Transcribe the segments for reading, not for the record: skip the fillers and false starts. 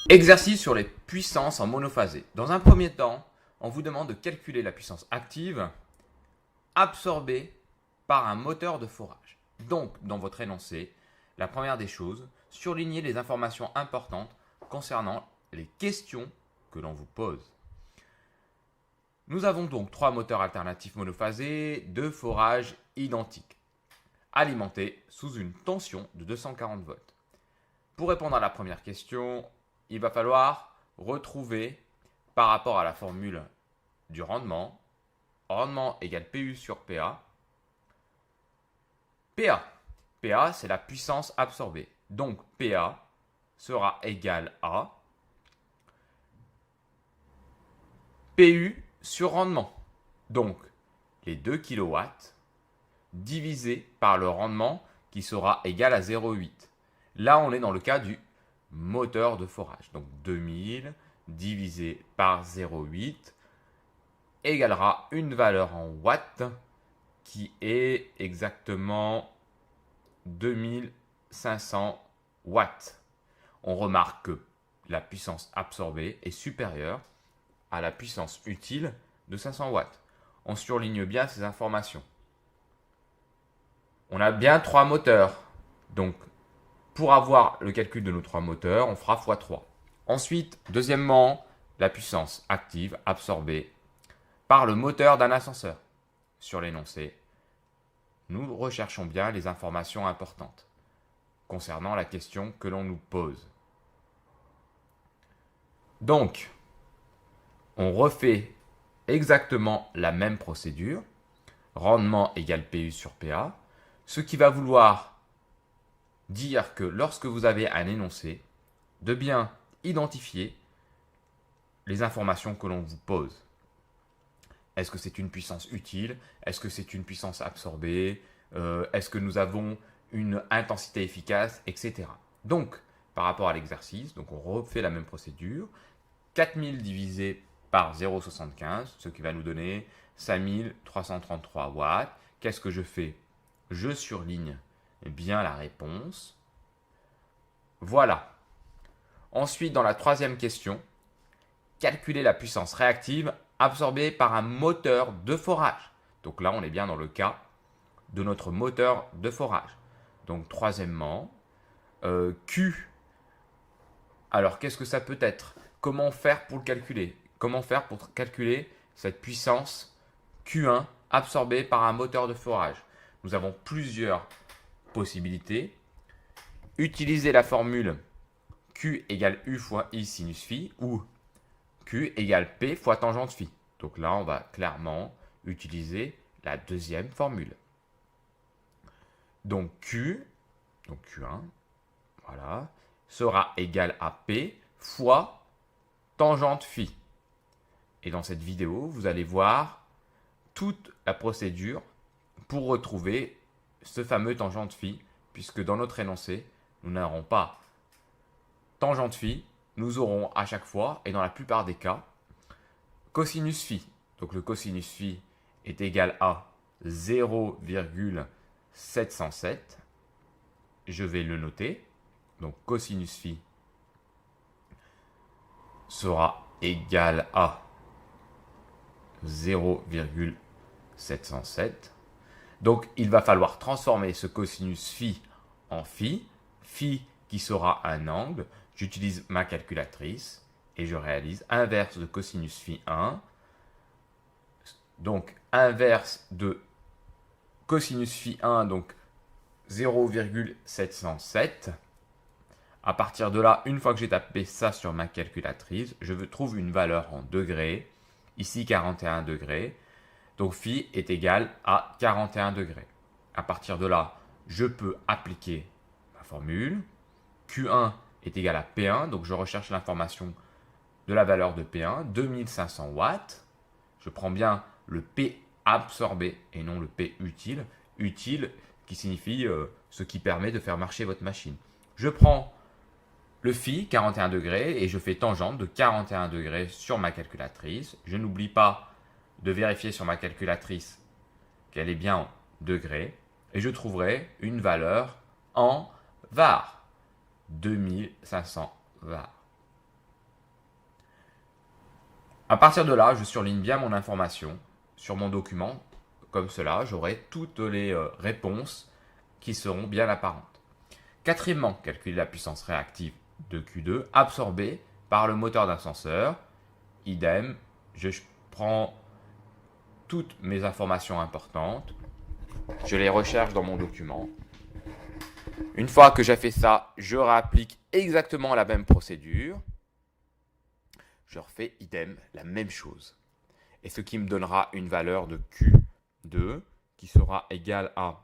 Exercice sur les puissances en monophasé. Dans un premier temps, on vous demande de calculer la puissance active absorbée par un moteur de forage. Donc, dans votre énoncé, la première des choses, surlignez les informations importantes concernant les questions que l'on vous pose. Nous avons donc 3 moteurs alternatifs monophasés de forage identiques, alimentés sous une tension de 240 volts. Pour répondre à la première question, il va falloir retrouver par rapport à la formule du rendement, rendement égale PU sur PA. PA, c'est la puissance absorbée. Donc PA sera égal à PU sur rendement. Donc les 2 kW divisé par le rendement qui sera égal à 0,8. Là, on est dans le cas du moteur de forage. Donc 2000 divisé par 0,8 égalera une valeur en watts qui est exactement 2500 watts. On remarque que la puissance absorbée est supérieure à la puissance utile de 500 watts. On surligne bien ces informations. On a bien 3 moteurs. Donc, pour avoir le calcul de nos 3 moteurs, on fera x3. Ensuite, deuxièmement, la puissance active absorbée par le moteur d'un ascenseur. Sur l'énoncé, nous recherchons bien les informations importantes concernant la question que l'on nous pose. Donc, on refait exactement la même procédure. Rendement égale PU sur PA. Ce qui va vouloir dire que lorsque vous avez un énoncé, de bien identifier les informations que l'on vous pose. Est-ce que c'est une puissance utile? Est-ce que c'est une puissance absorbée? Est-ce que nous avons une intensité efficace, etc. Donc, par rapport à l'exercice, donc on refait la même procédure. 4000 divisé par 0,75, ce qui va nous donner 5333 watts. Qu'est-ce que je fais? Je surligne bien la réponse. Voilà. Ensuite, dans la troisième question, calculer la puissance réactive absorbée par un moteur de forage. Donc là, on est bien dans le cas de notre moteur de forage. Donc troisièmement, Q. Alors, qu'est-ce que ça peut être? Comment faire pour le calculer? Comment faire pour calculer cette puissance Q1 absorbée par un moteur de forage? Nous avons plusieurs possibilités. Utiliser la formule Q égale U fois I sinus phi ou Q égale P fois tangente phi. Donc là, on va clairement utiliser la deuxième formule. Donc Q1, voilà, sera égal à P fois tangente phi. Et dans cette vidéo, vous allez voir toute la procédure pour retrouver ce fameux tangente phi, puisque dans notre énoncé, nous n'aurons pas tangente phi, nous aurons à chaque fois, et dans la plupart des cas, cosinus phi. Donc le cosinus phi est égal à 0,707. Je vais le noter. Donc cosinus phi sera égal à 0,707. Donc il va falloir transformer ce cosinus phi en phi. Phi qui sera un angle. J'utilise ma calculatrice et je réalise inverse de cosinus phi 1. Donc inverse de cosinus phi 1, donc 0,707. À partir de là, une fois que j'ai tapé ça sur ma calculatrice, je trouve une valeur en degrés. Ici 41 degrés. Donc phi est égal à 41 degrés. À partir de là, je peux appliquer ma formule. Q1 est égal à P1, donc je recherche l'information de la valeur de P1, 2500 watts. Je prends bien le P absorbé et non le P utile. Utile qui signifie ce qui permet de faire marcher votre machine. Je prends le phi, 41 degrés, et je fais tangente de 41 degrés sur ma calculatrice. Je n'oublie pas de vérifier sur ma calculatrice qu'elle est bien en degrés. Et je trouverai une valeur en var. 2500 var. À partir de là, je surligne bien mon information sur mon document. Comme cela, j'aurai toutes les réponses qui seront bien apparentes. Quatrièmement, calculer la puissance réactive de Q2 absorbée par le moteur d'ascenseur. Idem, je prends toutes mes informations importantes, je les recherche dans mon document. Une fois que j'ai fait ça, je réapplique exactement la même procédure. Je refais idem, la même chose. Et ce qui me donnera une valeur de Q2 qui sera égale à,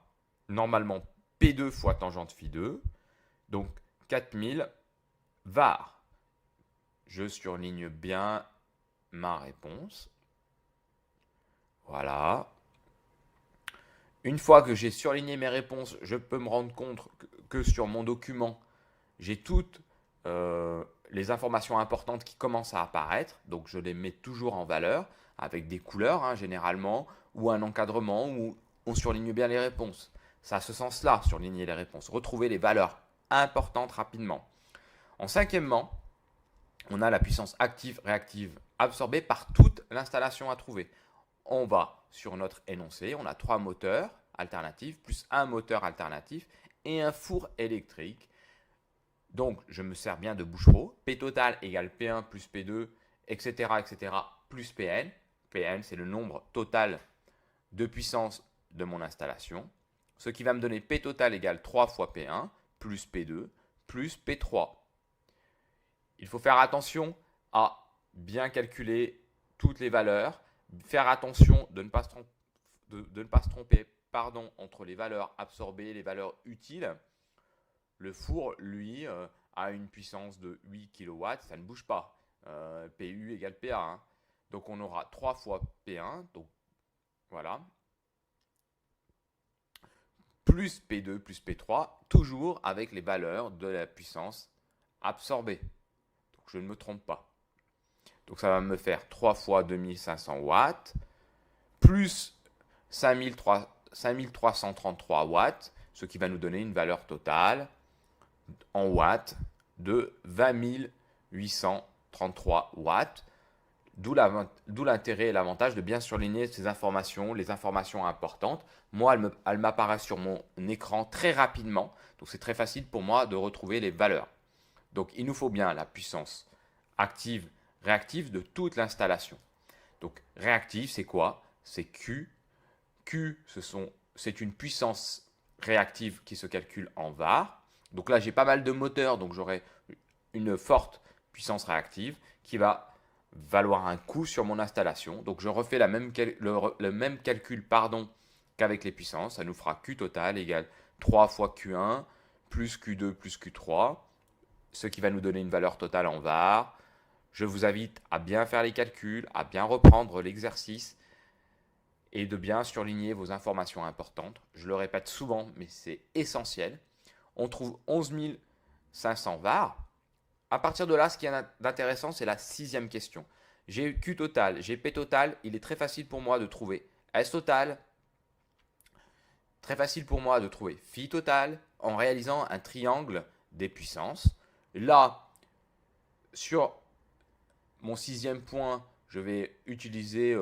normalement, P2 fois tangente phi2, donc 4000 var. Je surligne bien ma réponse. Voilà. Une fois que j'ai surligné mes réponses, je peux me rendre compte que sur mon document, j'ai toutes les informations importantes qui commencent à apparaître. Donc je les mets toujours en valeur avec des couleurs hein, généralement ou un encadrement où on surligne bien les réponses. Ça a ce sens-là, surligner les réponses. Retrouver les valeurs importantes rapidement. En cinquièmement, on a la puissance active-réactive absorbée par toute l'installation à trouver. On va sur notre énoncé, on a 3 moteurs alternatifs, plus un moteur alternatif et un four électrique. Donc, je me sers bien de Bouchereau. P total égale P1 plus P2, etc., etc., plus Pn. Pn, c'est le nombre total de puissance de mon installation. Ce qui va me donner P total égale 3 fois P1 plus P2 plus P3. Il faut faire attention à bien calculer toutes les valeurs, faire attention de ne pas se tromper entre les valeurs absorbées et les valeurs utiles. Le four, lui, a une puissance de 8 kW, ça ne bouge pas. PU égale PA. Hein. Donc on aura 3 fois P1, donc voilà, plus P2 plus P3, toujours avec les valeurs de la puissance absorbée. Donc je ne me trompe pas. Donc ça va me faire 3 fois 2500 watts, plus 5333 watts, ce qui va nous donner une valeur totale en watts de 20 833 watts. D'où l'intérêt et l'avantage de bien surligner ces informations, les informations importantes. Moi, elles m'apparaissent sur mon écran très rapidement. Donc, c'est très facile pour moi de retrouver les valeurs. Donc, il nous faut bien la puissance active, réactive de toute l'installation. Donc, réactive, c'est quoi? C'est Q. Q, c'est une puissance réactive qui se calcule en var. Donc là, j'ai pas mal de moteurs, donc j'aurai une forte puissance réactive qui va valoir un coût sur mon installation. Donc je refais le même calcul qu'avec les puissances. Ça nous fera Q total égale 3 fois Q1 plus Q2 plus Q3, ce qui va nous donner une valeur totale en var. Je vous invite à bien faire les calculs, à bien reprendre l'exercice et de bien surligner vos informations importantes. Je le répète souvent, mais c'est essentiel. On trouve 11 500 var. À partir de là, ce qui est intéressant, c'est la sixième question. J'ai Q total, j'ai P total, il est très facile pour moi de trouver S total, très facile pour moi de trouver phi total en réalisant un triangle des puissances. Là, sur mon sixième point, je vais utiliser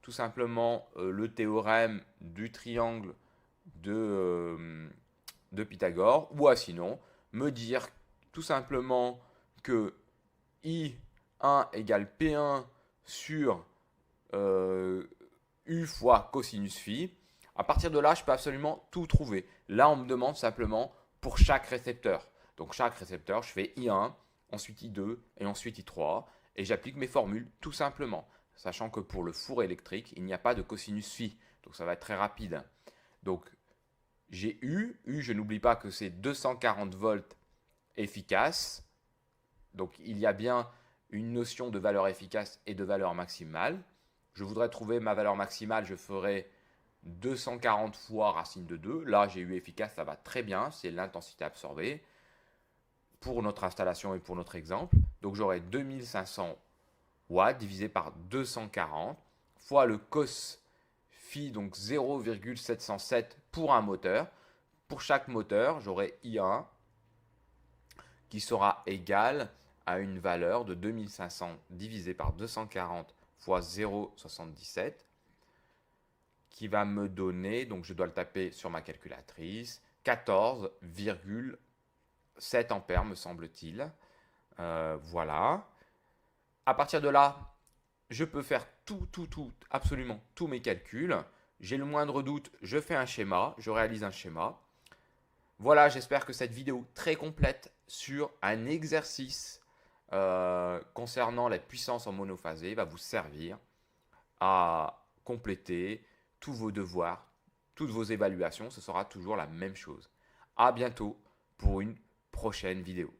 tout simplement le théorème du triangle de Pythagore, ou sinon me dire tout simplement que I1 égale P1 sur U fois cosinus phi. À partir de là, je peux absolument tout trouver. Là, on me demande simplement pour chaque récepteur. Donc chaque récepteur, je fais I1, ensuite I2 et ensuite I3. Et j'applique mes formules tout simplement. Sachant que pour le four électrique, il n'y a pas de cosinus phi. Donc ça va être très rapide. Donc j'ai U, je n'oublie pas que c'est 240 volts efficace. Donc il y a bien une notion de valeur efficace et de valeur maximale. Je voudrais trouver ma valeur maximale, je ferai 240 fois racine de 2. Là, j'ai eu efficace, ça va très bien, c'est l'intensité absorbée pour notre installation et pour notre exemple. Donc j'aurai 2500 watts divisé par 240 fois le cos phi, donc 0,707 pour un moteur. Pour chaque moteur, j'aurai I1 qui sera égal à une valeur de 2500 divisé par 240 fois 0,77 qui va me donner, donc je dois le taper sur ma calculatrice, 14,7 ampères me semble-t-il. Voilà. À partir de là, je peux faire absolument tous mes calculs. J'ai le moindre doute, je fais un schéma, je réalise un schéma. Voilà, j'espère que cette vidéo très complète sur un exercice concernant la puissance en monophasé va vous servir à compléter tous vos devoirs, toutes vos évaluations. Ce sera toujours la même chose. À bientôt pour une prochaine vidéo.